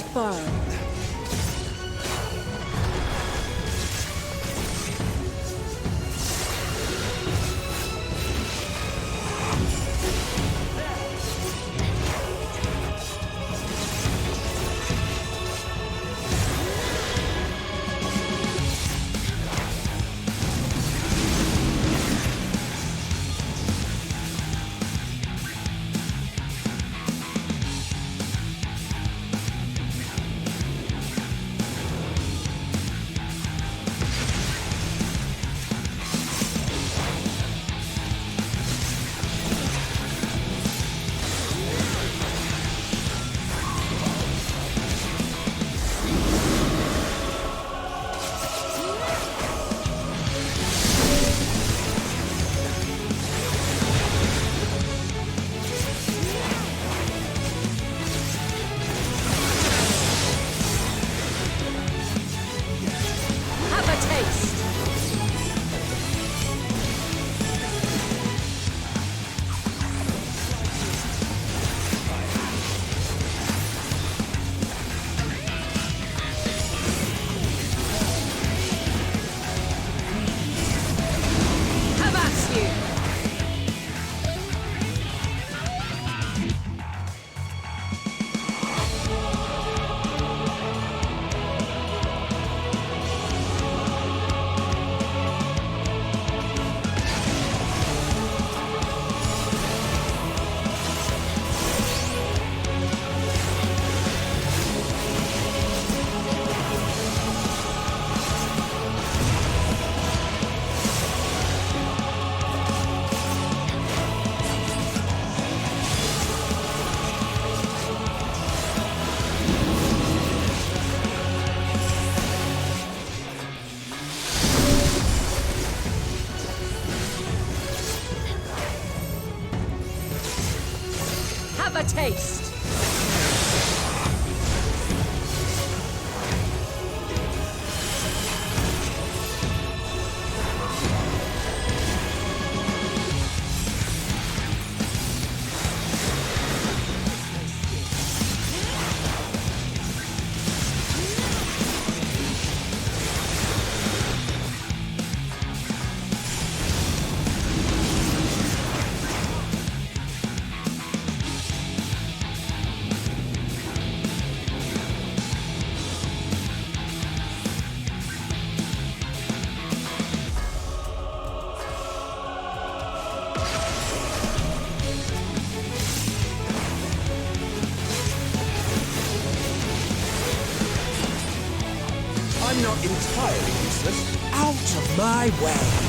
firm. Have a taste! I'm not entirely useless. Out of my way!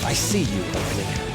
I see you, opening.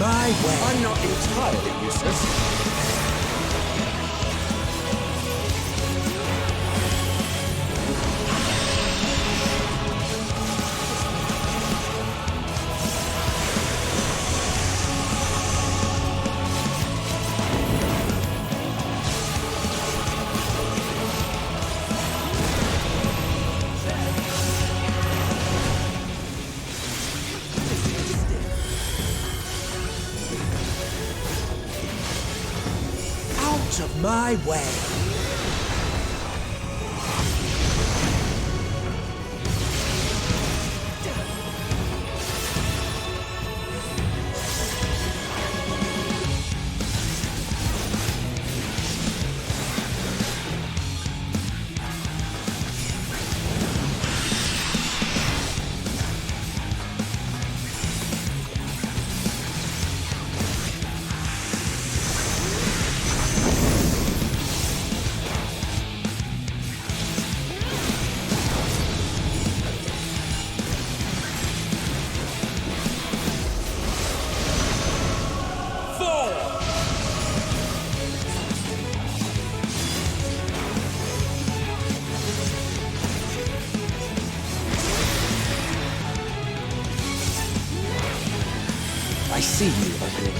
my way. I'm not entirely useless. Out of my way. I see you, ugly.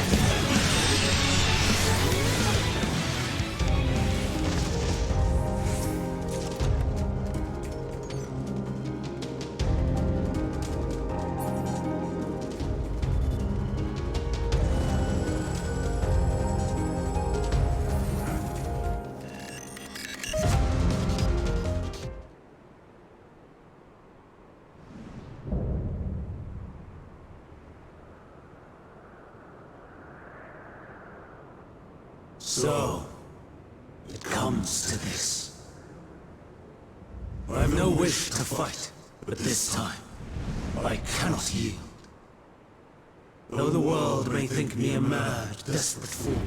So, it comes to this. I have no wish to fight, but this time, I cannot yield. Though the world may think me a mad, desperate fool,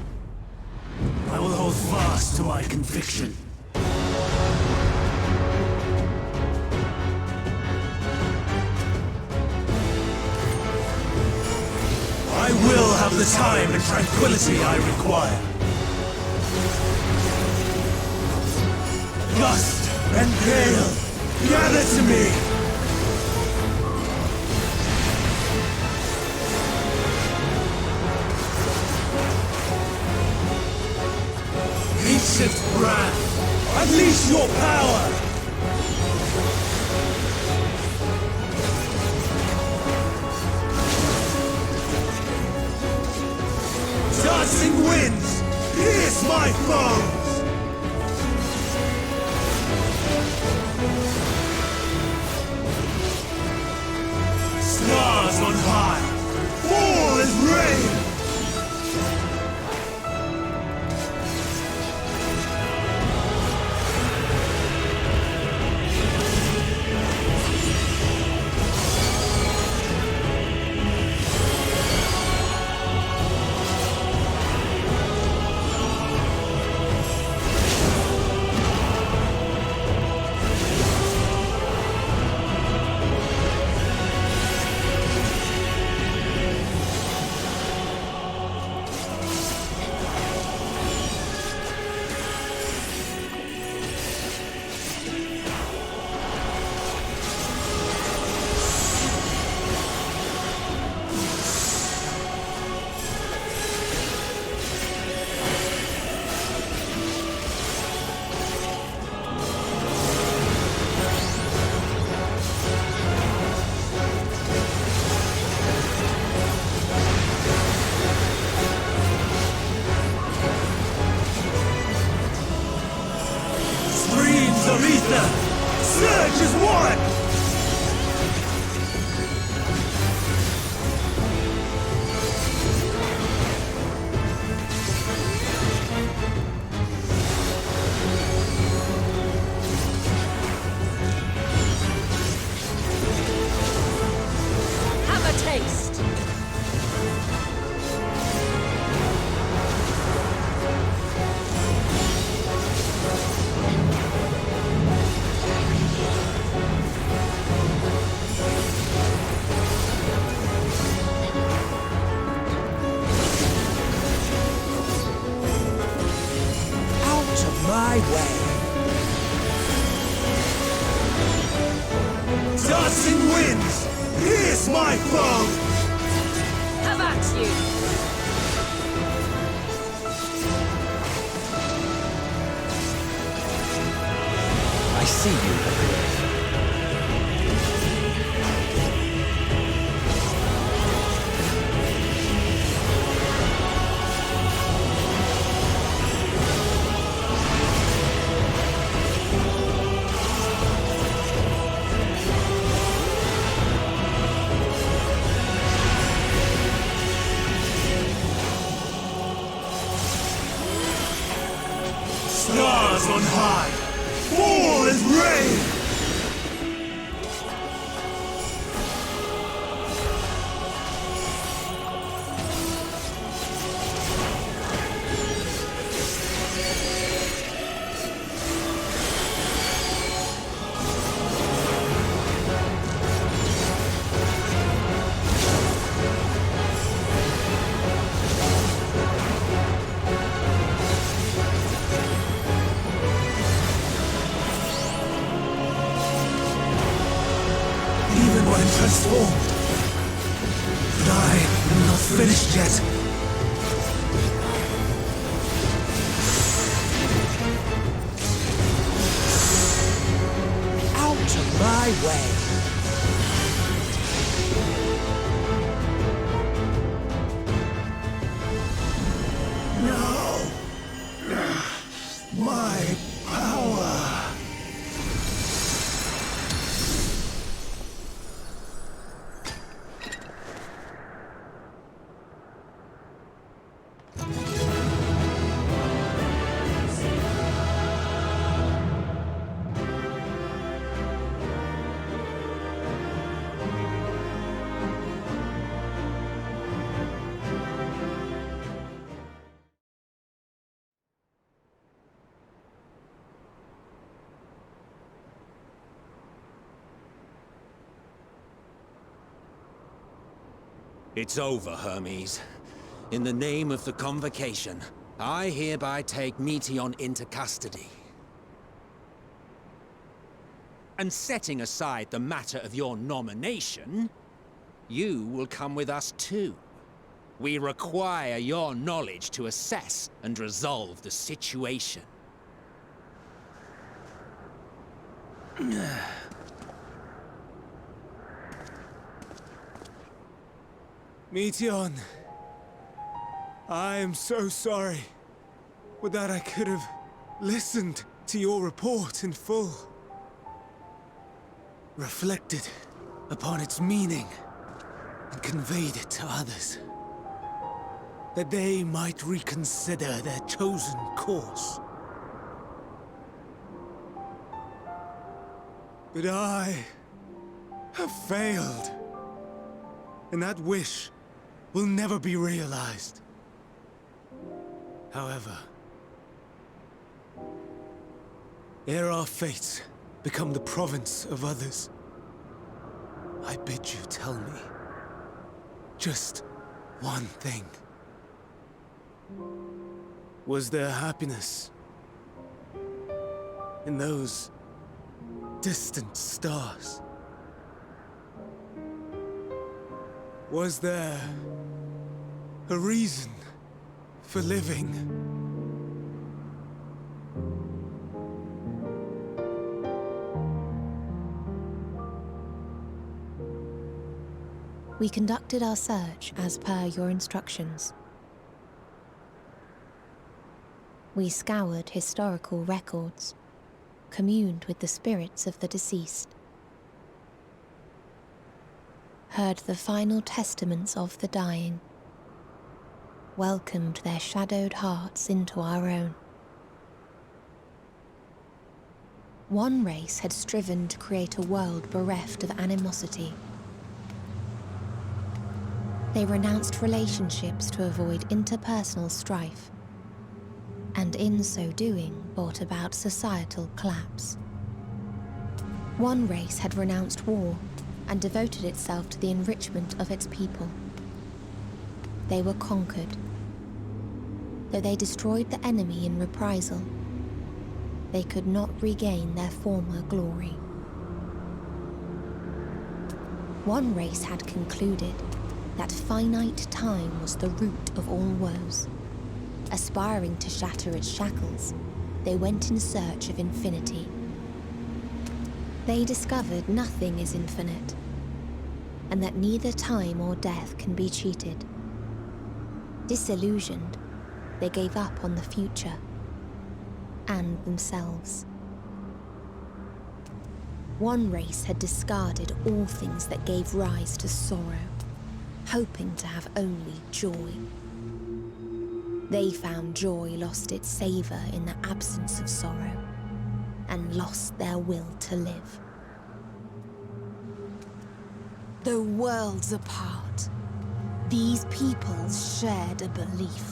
I will hold fast to my conviction. I will have the time and tranquility I require. Gust and gale, gather to me! Ancient wrath, unleash your power! Dancing winds, pierce my foes! Stars on high, fall as rain! my way. Dancing winds! Here's my foe! Have at you! I see you. Stars on high! Fall as rain! Transformed. But I am not finished yet. Out of my way. No! My power! It's over, Hermes. In the name of the Convocation, I hereby take Meteion into custody. And setting aside the matter of your nomination, you will come with us too. We require your knowledge to assess and resolve the situation. Meteion, I am so sorry. With that, I could have listened to your report in full. Reflected upon its meaning and conveyed it to others. That they might reconsider their chosen course. But I have failed. And that wish will never be realized. However, ere our fates become the province of others, I bid you tell me just one thing. Was there happiness in those distant stars? Was there a reason for living? We conducted our search as per your instructions. We scoured historical records, communed with the spirits of the deceased, heard the final testaments of the dying, welcomed their shadowed hearts into our own. One race had striven to create a world bereft of animosity. They renounced relationships to avoid interpersonal strife, and in so doing brought about societal collapse. One race had renounced war and devoted itself to the enrichment of its people. They were conquered. Though they destroyed the enemy in reprisal, they could not regain their former glory. One race had concluded that finite time was the root of all woes. Aspiring to shatter its shackles, they went in search of infinity. They discovered nothing is infinite, and that neither time or death can be cheated. Disillusioned, they gave up on the future and themselves. One race had discarded all things that gave rise to sorrow, hoping to have only joy. They found joy lost its savor in the absence of sorrow, and lost their will to live. Though worlds apart, these peoples shared a belief.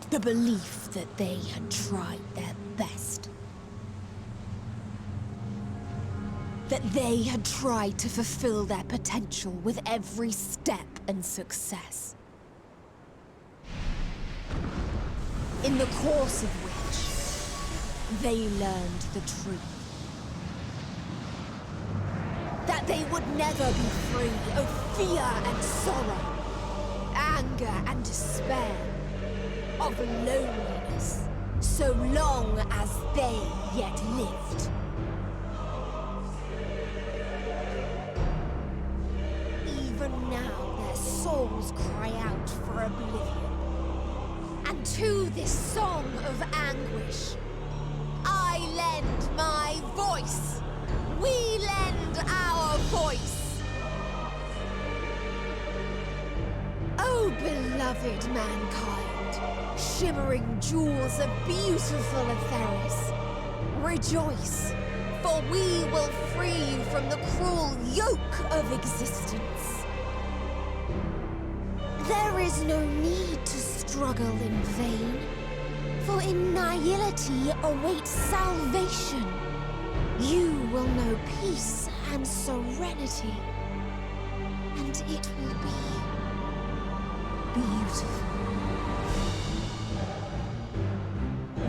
The belief that they had tried their best. That they had tried to fulfill their potential with every step and success. In the course of which, they learned the truth. That they would never be free of fear and sorrow, anger and despair, of loneliness, so long as they yet lived. Even now their souls cry out for oblivion. And to this song of anguish, I lend my voice. We lend our voice. Oh, beloved mankind, shimmering jewels of beautiful Etheris, rejoice, for we will free you from the cruel yoke of existence. There is no need to struggle in vain, for in nihility awaits salvation. You will know peace and serenity, and it will be beautiful.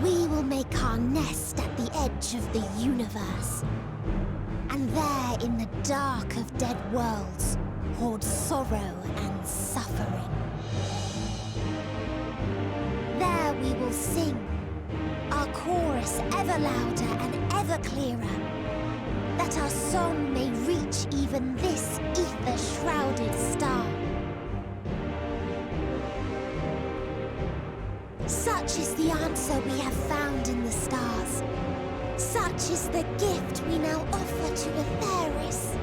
We will make our nest at the edge of the universe, and there in the dark of dead worlds hoard sorrow and suffering. There we will sing, our chorus ever louder and ever clearer, that our song may reach even this ether-shrouded star. Such is the answer we have found in the stars. Such is the gift we now offer to Etheris.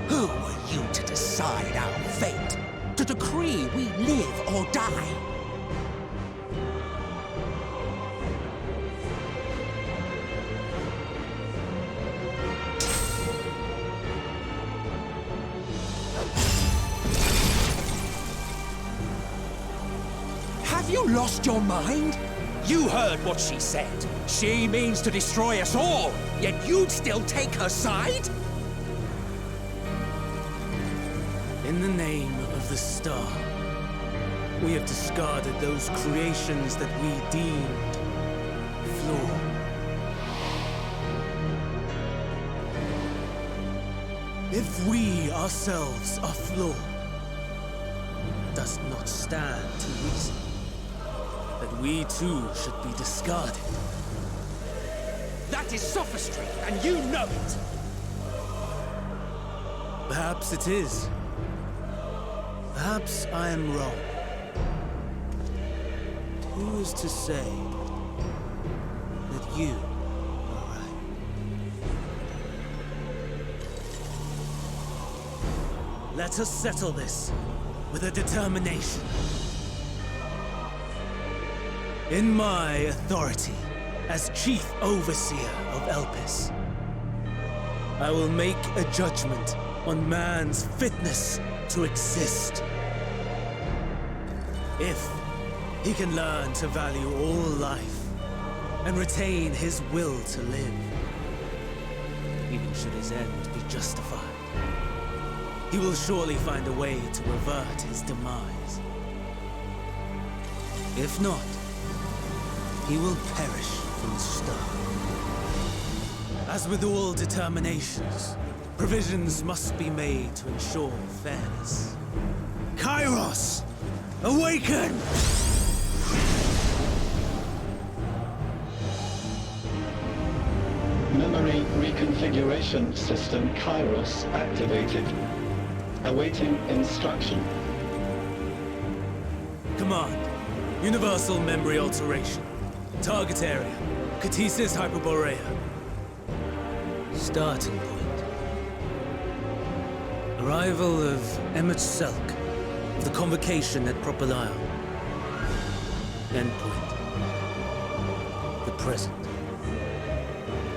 Who are you to decide our fate? To decree we live or die? Have you lost your mind? You heard what she said. She means to destroy us all, yet you'd still take her side? In the name of the star, we have discarded those creations that we deemed flawed. If we ourselves are flawed, it does not stand to reason that we too should be discarded. That is sophistry, and you know it! Perhaps it is. Perhaps I am wrong. Who is to say that you are right? Let us settle this with a determination. In my authority as Chief Overseer of Elpis, I will make a judgment on man's fitness to exist. If he can learn to value all life and retain his will to live, even should his end be justified. He will surely find a way to revert his demise. If not, he will perish from the start. As with all determinations, provisions must be made to ensure fairness. Kairos! Awaken! Memory reconfiguration system Kairos activated. Awaiting instruction. Command. Universal memory alteration. Target area. Catesis Hyperborea. Starting point. Arrival of emet-selch of the convocation at Propylion. Endpoint. The present.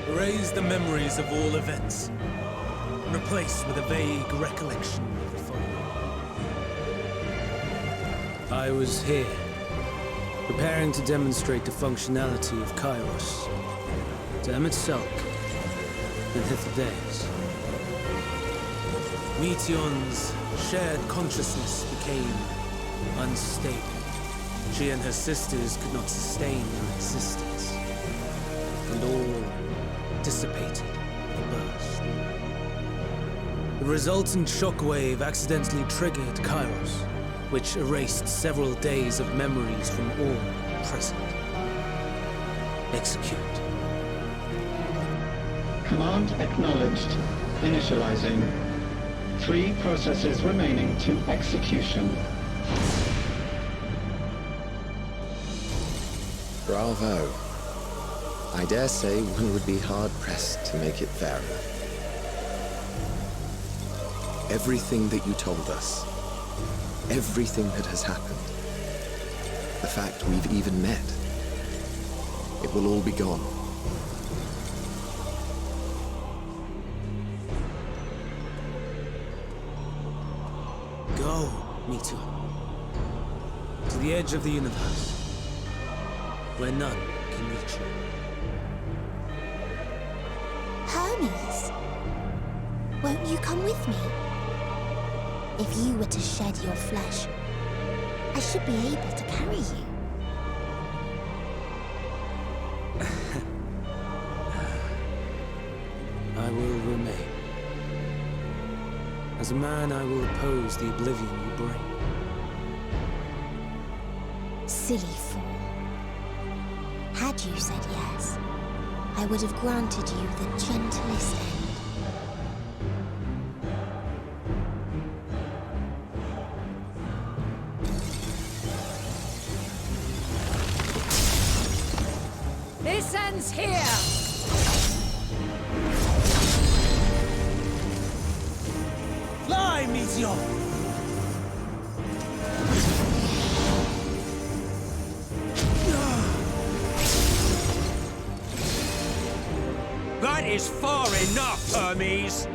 Erase the memories of all events. Replace with a vague recollection of the following. I was here, preparing to demonstrate the functionality of Kairos to emet-selch and Hitherdays. Meteion's shared consciousness became unstable. She and her sisters could not sustain their existence, and all dissipated with a burst. The resultant shockwave accidentally triggered Kairos, which erased several days of memories from all present. Execute. Command acknowledged. Initializing. 3 processes remaining to execution. Bravo. I dare say one would be hard-pressed to make it fair enough. Everything that you told us, everything that has happened, the fact we've even met, it will all be gone. Go, Meteor. To the edge of the universe, where none can reach you. Hermes, won't you come with me? If you were to shed your flesh, I should be able to carry you. I will remain. As a man, I will oppose the oblivion you bring. Silly fool. Had you said yes, I would have granted you the gentlest end. This ends here! Fly, Meteor! That is far enough, Hermes!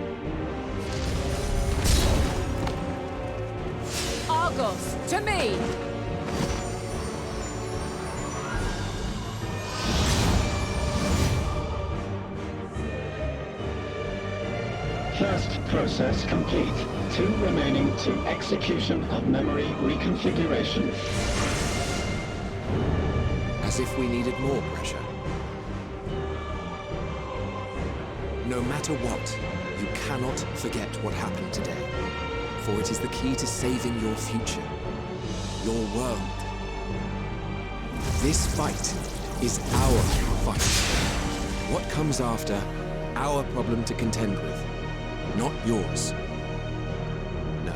Argos, to me! First process complete. 2 remaining to execution of memory reconfiguration. As if we needed more pressure. No matter what, you cannot forget what happened today. For it is the key to saving your future. Your world. This fight is our fight. What comes after, our problem to contend with. Not yours. No.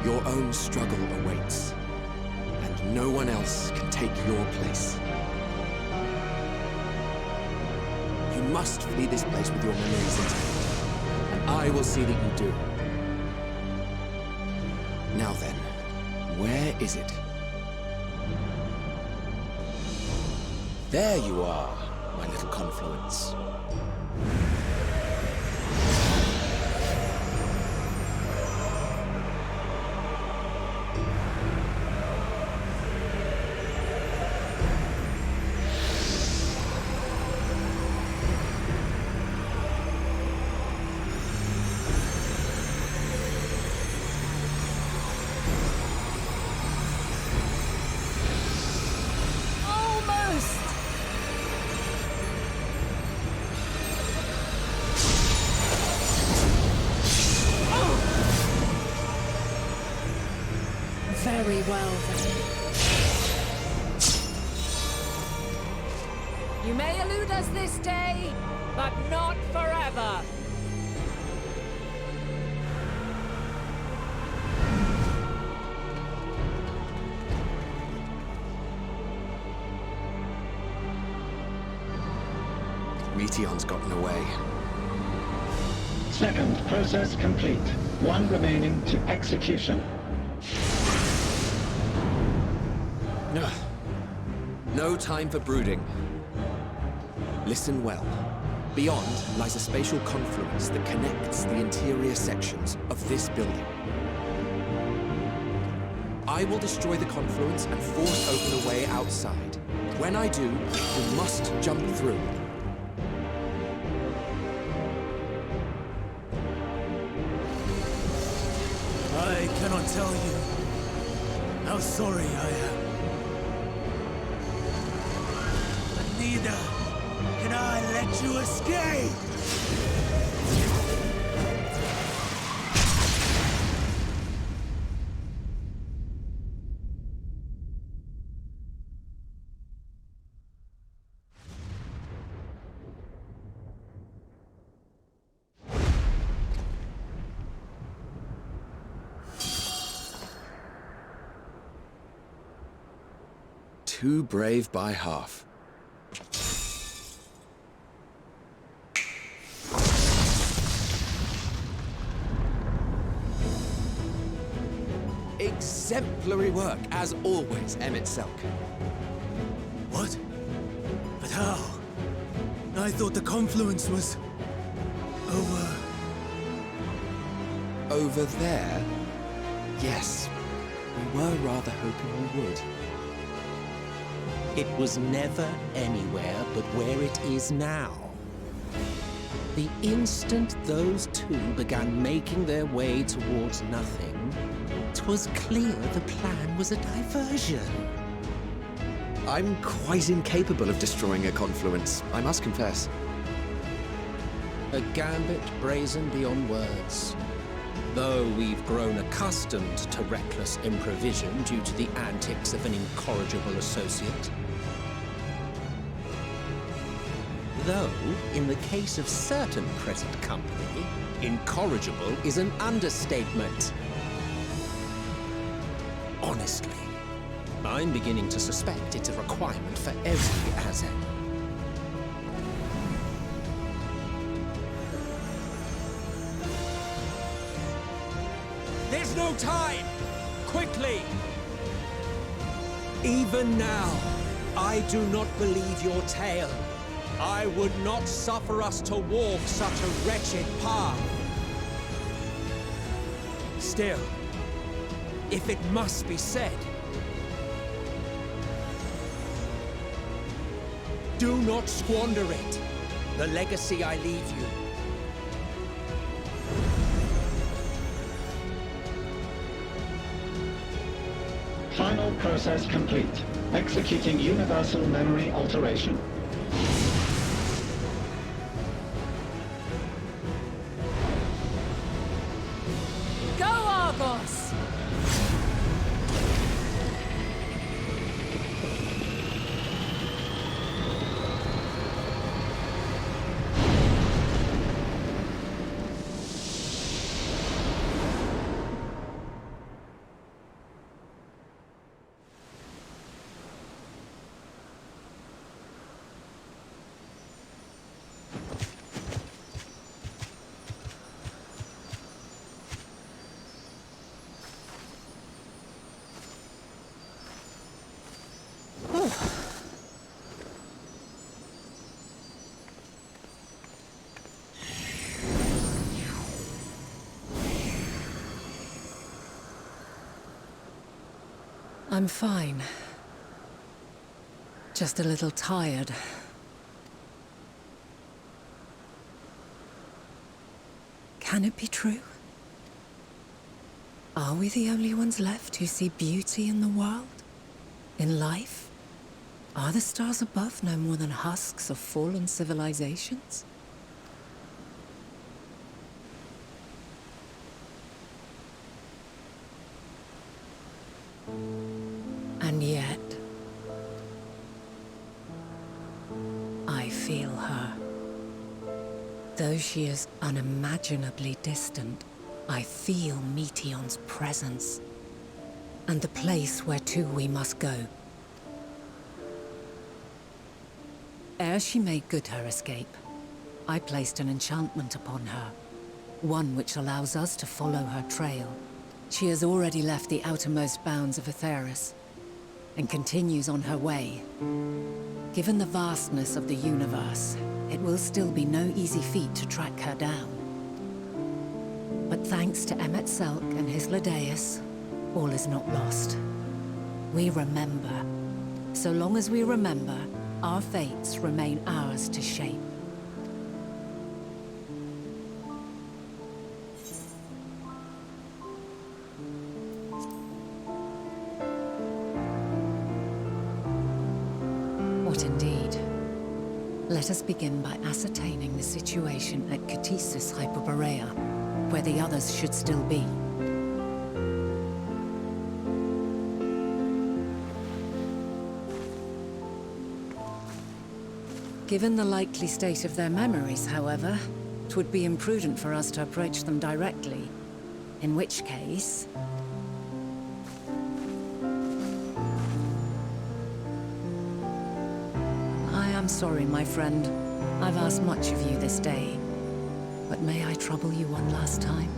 Your own struggle awaits. And no one else can take your place. You must flee this place with your memories intact. And I will see that you do. Now then, where is it? There you are, my little confluence. You may elude us this day, but not forever. Meteon's gotten away. Second process complete. One remaining to execution. Ugh. No time for brooding. Listen well. Beyond lies a spatial confluence that connects the interior sections of this building. I will destroy the confluence and force open a way outside. When I do, you must jump through. I cannot tell you how sorry I am. But neither can I let you escape! Too brave by half. Exemplary work, as always, emet-selch. What? But how? I thought the confluence was... Over there? Yes. We were rather hoping we would. It was never anywhere but where it is now. The instant those two began making their way towards nothing, 'twas clear the plan was a diversion. I'm quite incapable of destroying a confluence, I must confess. A gambit brazen beyond words. Though we've grown accustomed to reckless improvision due to the antics of an incorrigible associate. Though, in the case of certain present company, incorrigible is an understatement. Honestly, I'm beginning to suspect it's a requirement for every Azen. There's no time! Quickly! Even now, I do not believe your tale. I would not suffer us to walk such a wretched path. Still, if it must be said, do not squander it, the legacy I leave you. Final process complete. Executing universal memory alteration. Go, Argos! I'm fine. Just a little tired. Can it be true? Are we the only ones left who see beauty in the world? In life? Are the stars above no more than husks of fallen civilizations? And yet, I feel her. Though she is unimaginably distant, I feel Meteion's presence, and the place where to we must go. Ere she made good her escape, I placed an enchantment upon her, one which allows us to follow her trail. She has already left the outermost bounds of Aetheris, and continues on her way. Given the vastness of the universe, it will still be no easy feat to track her down. But thanks to emet-selch and his Ladeus, all is not lost. We remember. So long as we remember, our fates remain ours to shape. What indeed? Let us begin by ascertaining the situation at Catesis Hyperborea, where the others should still be. Given the likely state of their memories, however, it would be imprudent for us to approach them directly. In which case... I'm sorry, my friend. I've asked much of you this day. But may I trouble you one last time?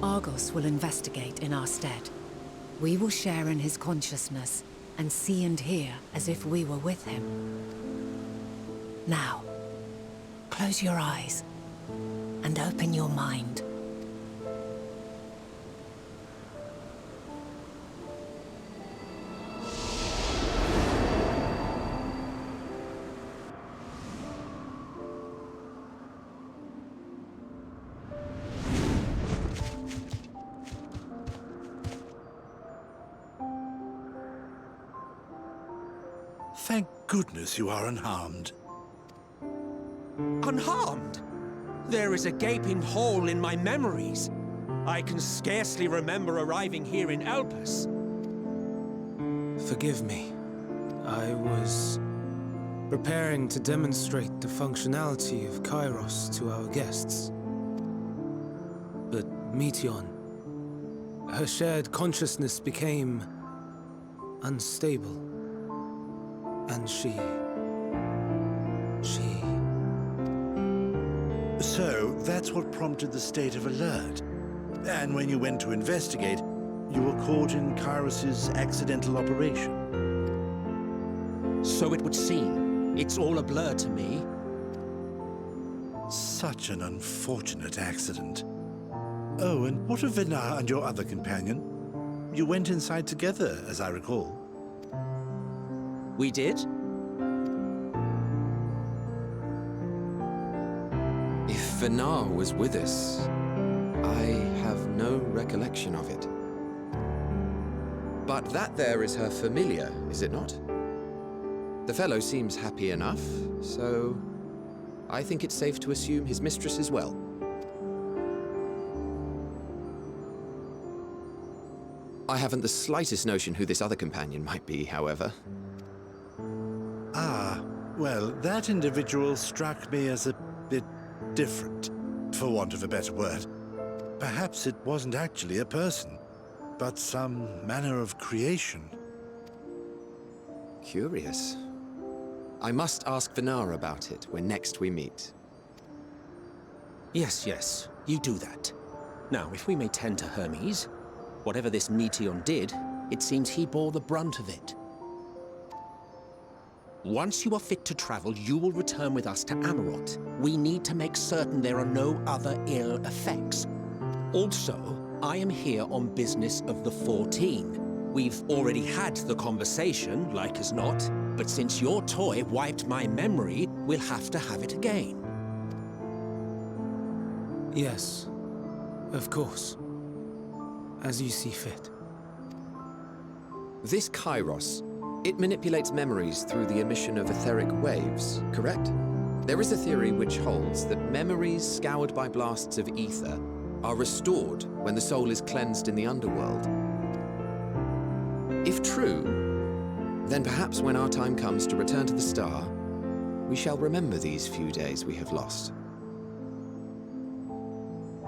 Argos will investigate in our stead. We will share in his consciousness and see and hear as if we were with him. Now, close your eyes and open your mind. Thank goodness you are unharmed. Unharmed? There is a gaping hole in my memories. I can scarcely remember arriving here in Elpis. Forgive me. I was preparing to demonstrate the functionality of Kairos to our guests. But Meteion, her shared consciousness became unstable. And she... So, that's what prompted the state of alert. And when you went to investigate, you were caught in Kairos's accidental operation. So it would seem. It's all a blur to me. Such an unfortunate accident. Oh, and what of Vinar and your other companion? You went inside together, as I recall. We did? If Vinar was with us, I have no recollection of it. But that there is her familiar, is it not? The fellow seems happy enough, so I think it's safe to assume his mistress as well. I haven't the slightest notion who this other companion might be, however. Ah, well, that individual struck me as a bit different, for want of a better word. Perhaps it wasn't actually a person, but some manner of creation. Curious. I must ask Vinar about it when next we meet. Yes, you do that. Now, if we may tend to Hermes, whatever this Meteion did, it seems he bore the brunt of it. Once you are fit to travel, you will return with us to Amarot. We need to make certain there are no other ill effects. Also, I am here on business of the 14. We've already had the conversation, like as not, but since your toy wiped my memory, we'll have to have it again. Yes, of course. As you see fit. This Kairos, It manipulates memories through the emission of etheric waves, correct? There is a theory which holds that memories scoured by blasts of ether are restored when the soul is cleansed in the underworld. If true, then perhaps when our time comes to return to the star, we shall remember these few days we have lost.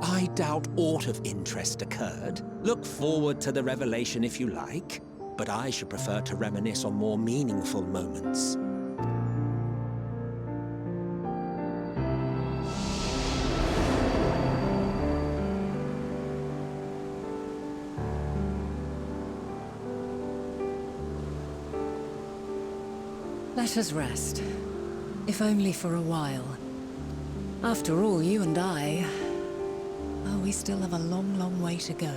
I doubt aught of interest occurred. Look forward to the revelation if you like, but I should prefer to reminisce on more meaningful moments. Let us rest. If only for a while. After all, you and I... oh, we still have a long, long way to go.